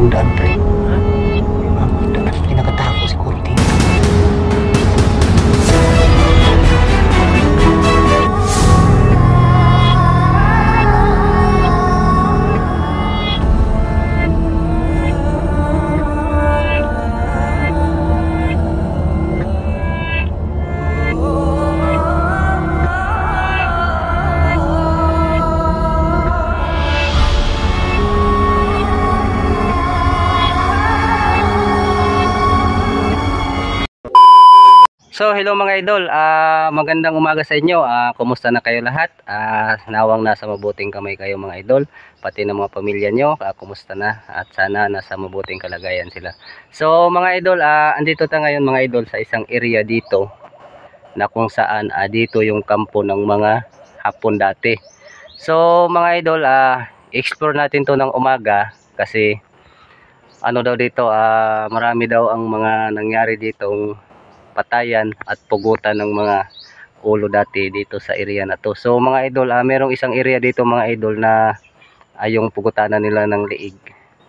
yung daan, pre. Pinakatako si Kunti. So hello mga idol, magandang umaga sa inyo. Kumusta na kayo lahat? Nawang nasa mabuting kamay kayo mga idol, pati ng mga pamilya nyo, kumusta na, at sana nasa mabuting kalagayan sila. So mga idol, andito tayo ngayon mga idol sa isang area dito na kung saan dito yung kampo ng mga Hapon dati. So mga idol, explore natin to ng umaga kasi ano daw dito, marami daw ang mga nangyari ditong patayan at pugutan ng mga ulo dati dito sa area na to. So mga idol, merong isang area dito mga idol na yung pugutanan nila ng liig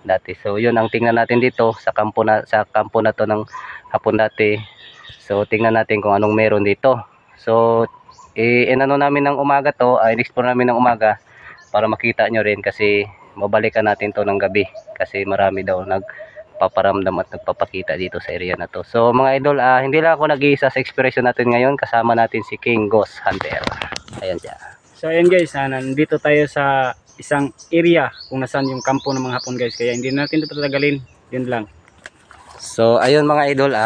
dati. So yun ang tingnan natin dito sa kampo na to ng Hapon dati. So tingnan natin kung anong meron dito. So inano namin ng umaga to, in-explore namin ng umaga para makita nyo rin kasi mabalikan natin to ng gabi kasi marami daw paparamdam at nagpapakita dito sa area na to. So mga idol, hindi lang ako nag-iisa sa exploration natin ngayon, kasama natin si King Ghost Hunter. Ayan siya. So ayan guys, nandito tayo sa isang area kung nasaan yung kampo ng mga Hapon guys, kaya hindi natin ito patagalin, yun lang. So ayun mga idol,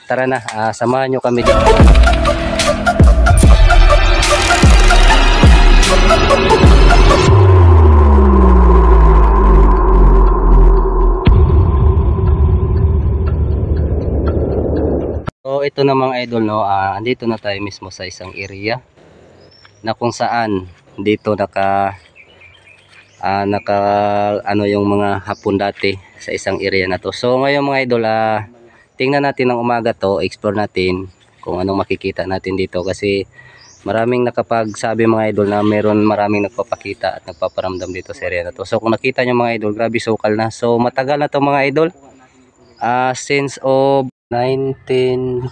tara na, samahan nyo kami dito. So ito na mga idol, no, andito na tayo mismo sa isang area na kung saan dito naka ano yung mga Hapon dati sa isang area na to. So ngayon mga idol, tingnan natin ng umaga to, explore natin kung anong makikita natin dito kasi maraming nakapagsabi mga idol na maraming nagpapakita at nagpaparamdam dito sa area na to. So kung nakita nyo mga idol, grabe sukal na. So matagal na to mga idol, since of 1945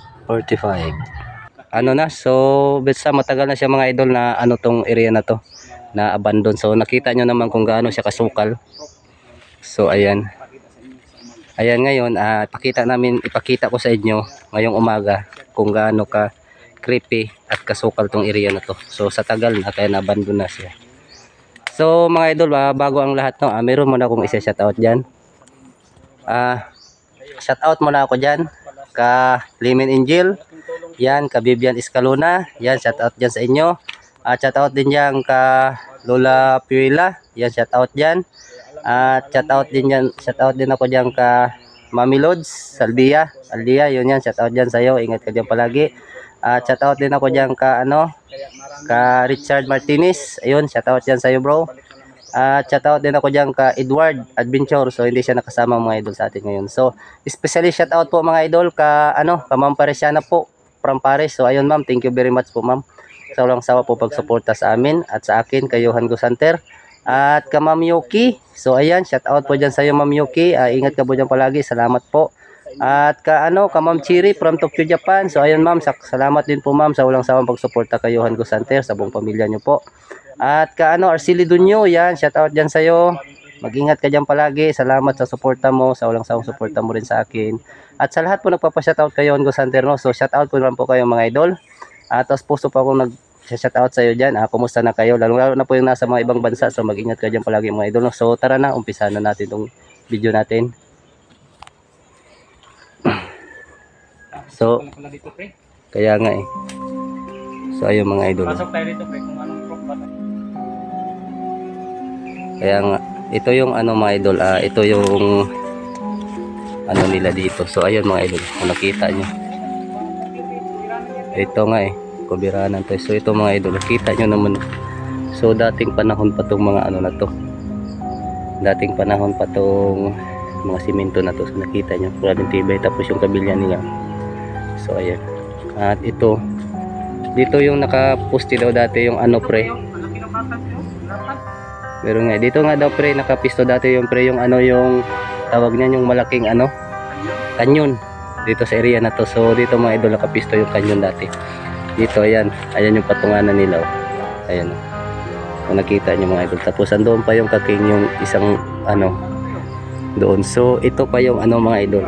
ano na. So basta matagal na siya mga idol na ano tong area na to na abandon. So nakita nyo naman kung gaano siya kasukal. So ayan ngayon, ipakita ko sa inyo ngayong umaga kung gaano ka creepy at kasukal tong area na to. So sa tagal na kaya na-abandon na siya. So mga idol, bago ang lahat, no, meron muna akong isa-shoutout dyan. Shoutout muna ako dyan ka Limin Angel, yan, ka Vivian Escalona, yan, shoutout dyan sa inyo. Shoutout din dyan ka Lola Puela, yan, shoutout dyan. Shoutout din ako dyan ka Mami Lods Aldia, yun yan, shoutout dyan sa'yo, ingat ka dyan palagi. Shoutout din ako dyan ka ka Richard Martinez, ayun, shoutout dyan sa'yo bro. Shoutout din ako dyan ka Edward Adventure, so hindi siya nakasama mga idol sa atin ngayon. So especially shoutout po mga idol ka Ma'am Paresiana po from Paris. So ayun ma'am, thank you very much po ma'am sa walang sawa po pagsuporta sa amin at sa akin kay Johan Ghost Hunter. At ka Ma'am Yuki, so ayan, shoutout po dyan sa iyo Ma'am Yuki, ingat ka po dyan palagi, salamat po. At ka Ma'am Chiri from Tokyo, Japan. So ayun ma'am, salamat din po ma'am sa walang sawang pagsuporta kay Johan Ghost Hunter sa buong pamilya nyo po. At ka Arceli Dunyo, yan, shoutout dyan sa'yo. Mag-ingat ka dyan palagi. Salamat sa suporta mo, sa walang sawang suporta mo rin sa akin. At sa lahat po nagpapa-shoutout kayo on Ghost Hunter, no? So shoutout po naman po kayo mga idol. Tapos puso pa akong nag-shoutout sa'yo dyan. Kumusta na kayo? Lalo na po yung nasa mga ibang bansa. So mag-ingat ka dyan palagi mga idol, no? So tara na, umpisa na natin itong video natin. So kaya nga eh. So ayun mga idol. Pasok tayo dito pre, kung anong proof ba. Kaya nga, ito yung mga idol, ito yung nila dito. So ayun mga idol, kung nakita nyo, ito nga kubiranan to. So ito mga idol, nakita nyo naman. So dating panahon pa tong mga na to, dating panahon pa tong mga simento na to. So nakita nyo, maraming tibay, tapos yung kabilya nila. So ayan, at ito dito yung nakaposte daw dati yung pre. Meron nga dito nga daw pre, nakapisto dati yung pre, yung yung tawag niyan yung malaking ano, kanyon dito sa area na to. So dito mga idol nakapisto yung kanyon dati. Dito ayan, ayan yung patunganan nila oh. Ayan oh. Kung nakita niyo mga idol. Tapos andoon pa yung kaking yung isang ano doon. So ito pa yung ano mga idol,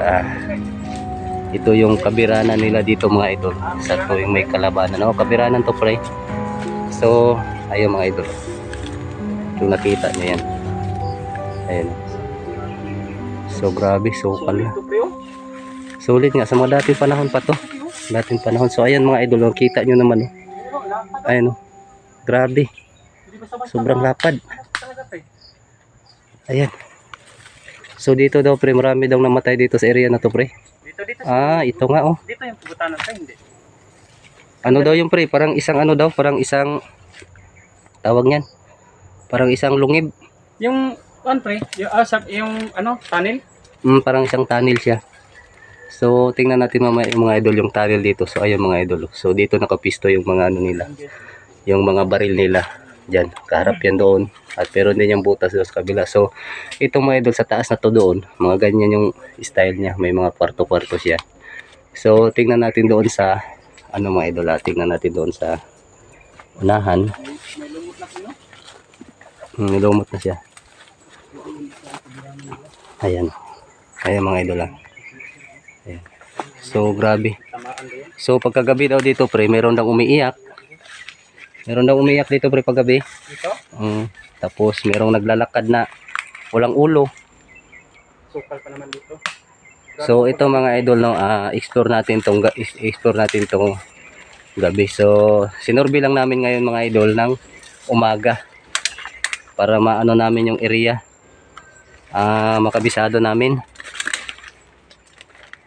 ito yung kabiranan nila dito mga idol. Sa to yung may kalabanan. Oh, kabiranan to pre. So ayun mga idol. Kung nakita niyo yan. Ayan. So grabe, sukal na. Sulit nga sa mga dating panahon pa to. Dating panahon. So ayan mga idol, oh, kita nyo naman oh. Ayan oh. Grabe. Sobrang lapad. Ayan. So dito daw pre, marami daw namatay dito sa area na to pre. Dito. Ito nga oh. Dito yung pugutanan sa hindi. Ano daw yung pre? Parang isang ano daw, parang isang tawag niyan. Parang isang lungib. Yung pre, yung ano, tunnel. Parang isang tunnel siya. So tingnan natin mamaya yung mga idol yung tunnel dito. So ayun mga idol. So dito nakapisto yung mga ano nila. Yung mga baril nila. Diyan, kaharap yan doon. At meron din yung butas doon sa kabila. So itong mga idol sa taas na to doon, mga ganyan yung style niya. May mga kwarto-kwarto siya. So tingnan natin doon sa ano mga idol, tingnan natin doon sa unahan. Nilumot na siya. Ayan. Ayan mga idol. Ayan. So grabe. So pagkagabi daw dito pre, meron daw umiiyak. Meron daw umiiyak dito pre paggabi. Dito? Tapos merong naglalakad na walang ulo. Sukal pa naman dito. So ito mga idol no, explore natin tong gabi. So sinurvey lang namin ngayon mga idol ng umaga para maano namin yung area. Makabisado namin.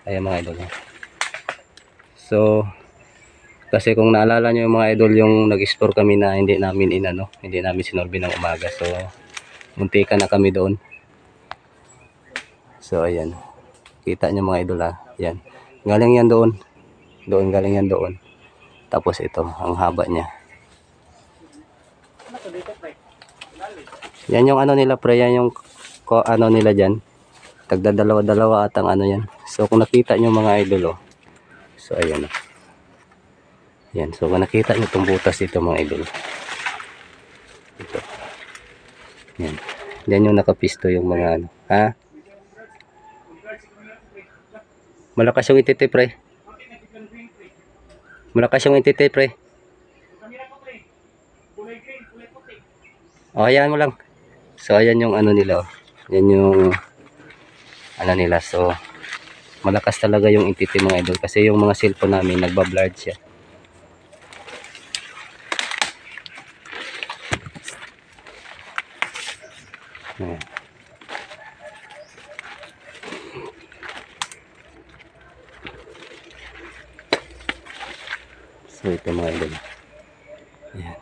Ayan mga idol. So kasi kung naalala nyo yung mga idol, yung nag-explore kami na hindi namin sinurvey ng umaga. So muntika na kami doon. So ayan. Kita nyo mga idol Yan. Galing yan doon. Galing yan doon. Tapos ito, ang haba niya. Yan yung ano nila pre, yan yung ano nila dyan. Tagdadalawa-dalawa at ang ano yan. So kung nakita nyo mga idol So ayan Yan. So kung nakita nyo itong butas dito mga idol. Ito. Yan. Yan yung nakapisto yung mga ano. Malakas yung itite pre. Malakas yung itite pre. Ayan mo lang. So ayan yung ano nila Yan yung ano nila. So malakas talaga yung itite mga idol. Kasi yung mga cellphone namin nagbablurred siya. Ayan. So ito mga idol. Ayan.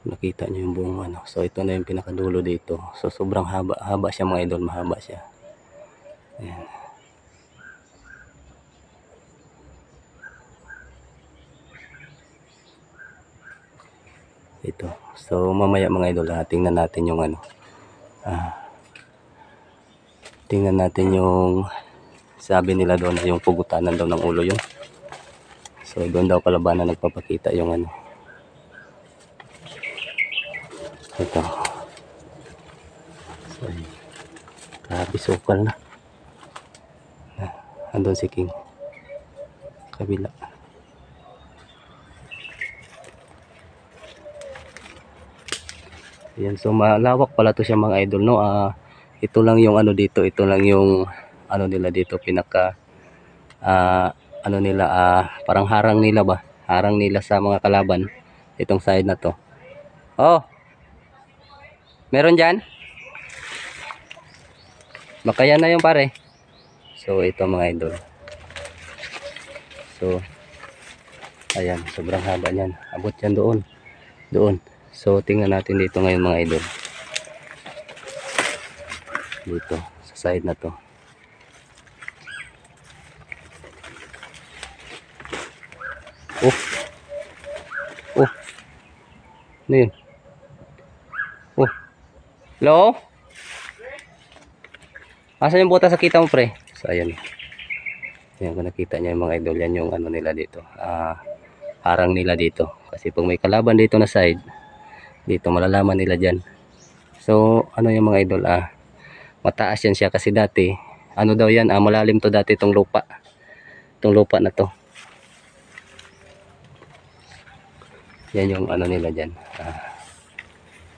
Nakita nyo yung buong ano. So ito na yung pinakadulo dito. So sobrang haba siya mga idol. Mahaba siya. Ayan. Ito. So mamaya mga idol tingnan natin yung ano. Tingnan natin yung sabi nila doon na yung pugutanan daw ng ulo yun. So doon daw palabanan nagpapakita yung ano. Ito. So, grabe sukal na. Andun si King. Kabila. Ayan, so malawak pala to siya mga idol no. Ito lang yung ano dito, ito lang yung ano nila dito pinaka ano nila parang harang nila ba? Harang nila sa mga kalaban itong side na to. Oh. Meron diyan? Makaya na yung pare. So ito mga idol. So ayan, sobrang haba niyan. Abot yan doon. Doon. So tingnan natin dito ngayon mga idol. Dito sa side na to. Oh. Ano yun? Oh. Hello? Asan yung butas nakita mo, pre? So, ayan. Ayan, kung nakita niya yung mga idol, yan yung ano nila dito. Harang nila dito. Kasi pag may kalaban dito na side, dito malalaman nila dyan. So, ano yung mga idol? Mataas yan siya kasi dati, ano daw yan, malalim to dati itong lupa. Itong lupa na to. Yan yung ano nila dyan.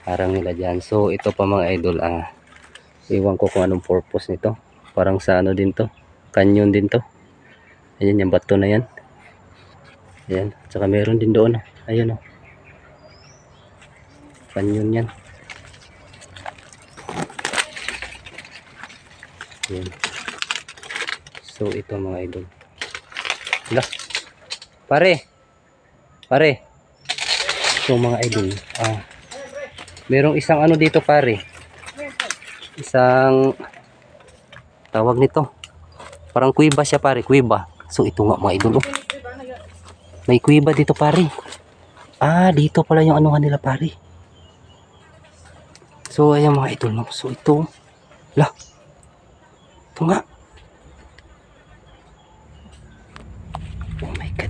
Harang nila dyan. So, ito pa mga idol, iwan ko kung anong purpose nito. Parang sa ano din to. Canyon din to. Ayan yung bato na yan. Ayan. At saka meron din doon. Ayan o. Canyon yan. Ayan. So ito mga idol. Hala. Pare. So mga idol. Merong isang ano dito pare. Isang tawag nito. Parang kuiba siya pare. Kuiba. So ito nga mga idol. May kuiba dito pare. Dito pala yung anuhan nila pare. So ayan mga idol. No? So ito. Lah. Ito nga. Oh my god.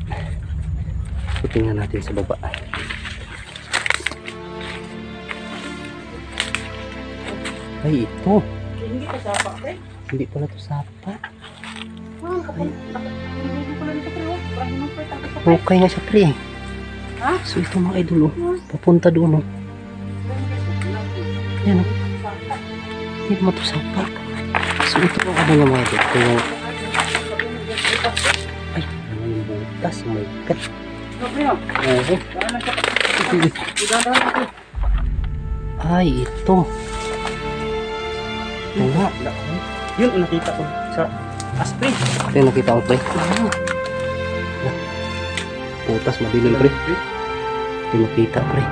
So tingnan natin sa baba. Ay ito. Hindi pa sapa, pre. Hindi pala ito sapa. Okay nga siya pre. So ito mga idol papunta doon yan hindi naman ito sapa. So ito ang ano yung mga idol. Ito yung ay ano yung butas. Oh my god. Ay ito nga. Yun ang nakita ko sa aspre. Ito yung nakita ko pre. Butas madilim pre. Ito yung nakita pre.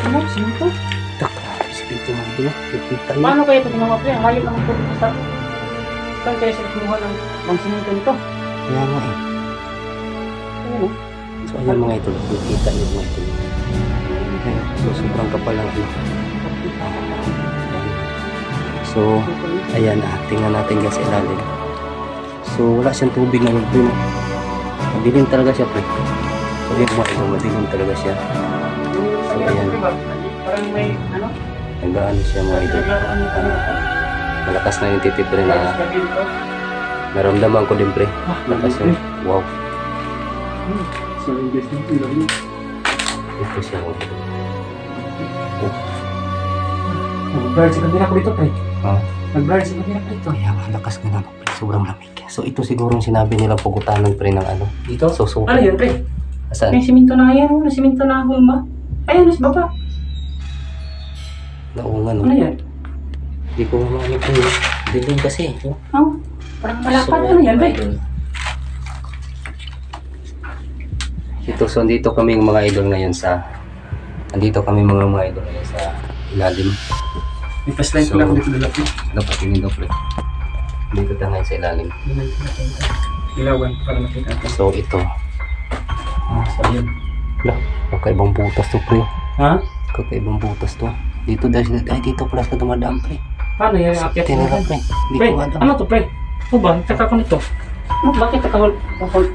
Ano? Sinto? Grabe si Pinto mga idol. Nakita niya. Paano kaya ito ginawa, pre? Hayop naman po sa... Saan kaya sila kumuha ng mangsinito nito? Kaya nga eh. Ano? So ayan mga idol. Nakita niyo mga idol. Ayan. So sobrang kapal lang ano. So ayan tingnan natin guys ilalim. So wala siyang tubig na nagpino. Madilim talaga siya pre. So ayan mga idol. Madilim talaga siya. So ayan. Parang may ano? Nagaano siya mga idol. Malakas na yung titip pre na naramdaman ko din pre. Malakas yung wow. Ito siya mga idol. Nag-blur sa kabila ko dito, pre. Nag-blur sa kabila ko dito. Kaya malakas ka na pre. Sobrang lamig. So ito siguro yung sinabi nilang pagutanan pre ng ano. Dito? So Ano yun, pre? Asan? May siminto na yan. May siminto na ako ba? Ayun, nasa baba. Naungan Ano yan? Hindi ko maano pre. Dilim kasi. Oh, parang malapad. Ano yan, pre? Ito, so dito kami yung mga idol ngayon sa andito kami mga idol ngayon sa ilalim. May flashlight So, pala ako dito dala. Dapat tingin daw pre. Dito tayo ngayon sa ilalim. Ilawan para makita natin. So ito. So, yun. Kakaibang butas to pre. Ha? Kakaibang butas to. Dito dahil ay dito pala sa dumadaan pre. Paano yan? Akyat Tinira mo? pre. Hindi Pre, ko alam. ano to, pre? Ano ba? Taka ko nito. Ano, bakit takahol?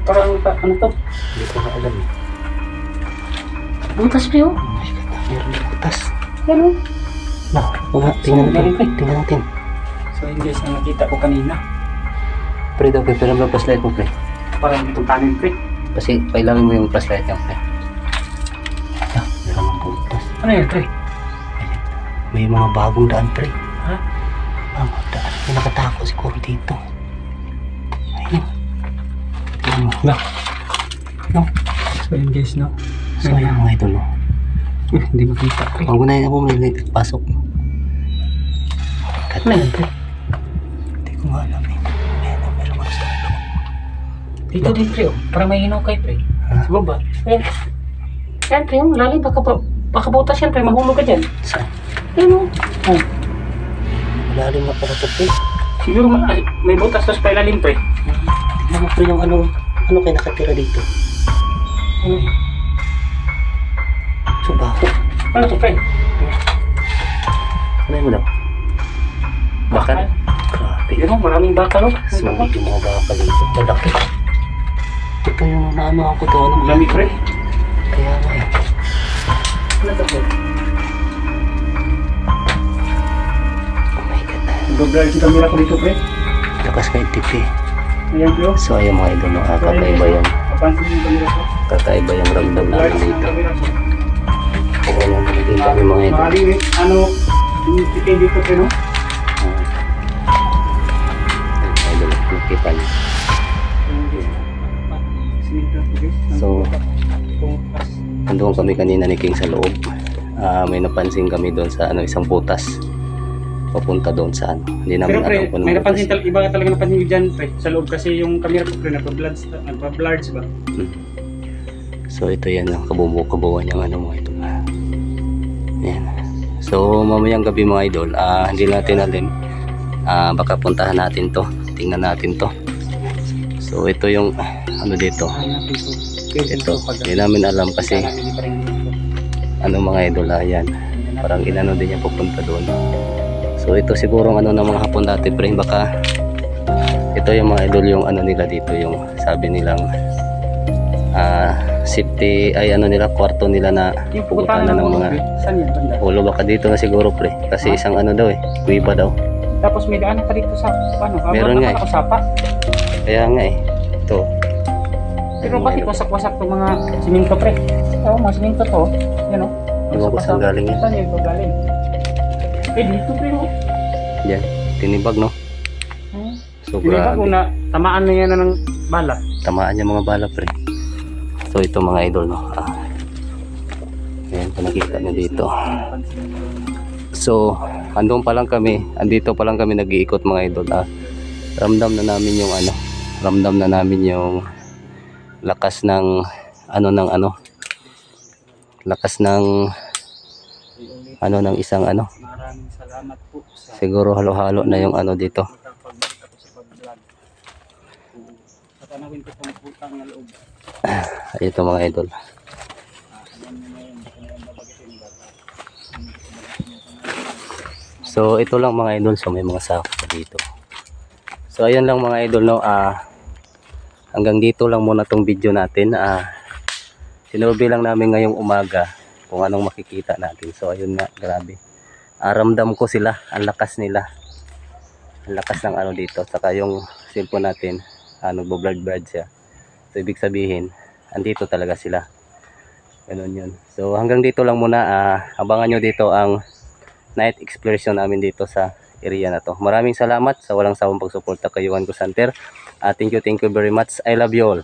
Parang ano to? Hindi ko na alam eh. Butas, pre, oh. Oh my God, meron butas. Pero, Tingnan natin. Meron, pre. Tingnan natin. so yun guys, ang nakita ko kanina. Pre daw pre, pero may flashlight mo pre. Parang itong tanin, pre. Kasi kailangan mo yung flashlight niya pre. Meron ng butas. Ano yan, pre? May mga bagong daan pre. Ha? Mga daan. May nakatako siguro dito. Ayun. Tingnan mo. No. So yun guys, no? So ayan mga idol. Oh. Hindi makita, pre. Ang gunahin ako may pasok. Ano yan, pre? Hindi ko nga alam eh. Meron mga sa loob. Dito din, pre, oh. Parang may hinukay, pre. Ha? Sa baba. Ayan. Ayan, pre, yung lalim. Baka butas yan, pre. Mahulog ka dyan. Saan? Ayan, oh. Oh. Malalim na pala ito pre. Siguro may butas tapos pa ilalim, pre. Tignan mo pre yung ano kayo nakatira dito. Ano? Subaho. Ano to, pre? Ano mo daw? Bakal? Grabe. Yun, maraming bakal oh. So, yung mga bakal dito. Malaki. Ito yung naano ako to. Ano? Lami pre. Kaya nga eh. Ano to pre? Oh my God. Nag-blur yung camera ko dito pre. Lakas kay TV. Ayan pre oh. So, ayun mga idol. No? Kakaiba yung, Papansin yung camera ko. kakaiba yung ramdam Blur namin yung dito. camera ko. Kung ano yung nakikita niyo mga idol. Maaaring ano, yung titin dito pre no? Idol, nakita niyo. So, nandun kami kanina ni King sa loob. May napansin kami doon sa ano, isang butas. Papunta doon sa ano. Hindi namin Pero pre, alam kung may anong napansin butas. iba talaga napansin ko dyan pre, sa loob kasi yung camera ko pre, nagpa-blurred ba? So ito yan ang kabubuan niyang ano mga idol. Yan. So mamayang gabi mga idol, hindi natin alam. Baka puntahan natin to. Tingnan natin to. So ito yung ano dito. Ito. Hindi namin alam kasi ano mga idol, yan. Parang inano din niya pupunta doon. So ito siguro ano ng mga hapon dati pre, baka ito yung mga idol yung ano nila dito, yung sabi nilang safety ay ano nila, kwarto nila na Yung pupuntahan pupuntahan na ng mga saan yun banda? ulo, baka dito na siguro pre, kasi isang ano daw eh, kuiba daw. Tapos may daan ka dito sa paano? Meron nga eh. Ako sapa. Kaya nga eh, ito. Pero Ayun, bakit mga idol. wasak-wasak itong mga siminto pre? Oo, mga siminto to. Yan o. Ewan ko saan galing yan. Saan yun galing? Eh dito pre o. Yan, tinibag no. So Hindi ba kung grabe, na tamaan na yan na ng bala? tamaan niya mga bala pre. So ito mga idol no. Ayan kung nakita niyo dito. So andun pa lang kami, andito pa lang kami nag-iikot mga idol. Ramdam na namin yung ano, ramdam na namin yung lakas ng lakas ng ano ng isang ano. Maraming salamat po sa Siguro halo-halo na yung ano dito. pagpunta ko sa pag-vlog. Sa tanawin ko pang putang na loob. Ito mga idol. Alam niyo na yun, kung ano yung babagatin ba? So ito lang mga idol, so may mga sako pa dito. So ayan lang mga idol no, hanggang dito lang muna tong video natin. Sinubi lang namin ngayong umaga kung anong makikita natin. So ayun nga, grabe. Ramdam ko sila, ang lakas nila. Ang lakas ng ano dito, saka yung cellphone natin, nagbo-blurred siya. So ibig sabihin, andito talaga sila. Ganun yun. So hanggang dito lang muna, abangan nyo dito ang night exploration namin dito sa area na to. Maraming salamat sa walang sawang pagsuporta kay Juan Gusanter. Thank you very much. I love you all.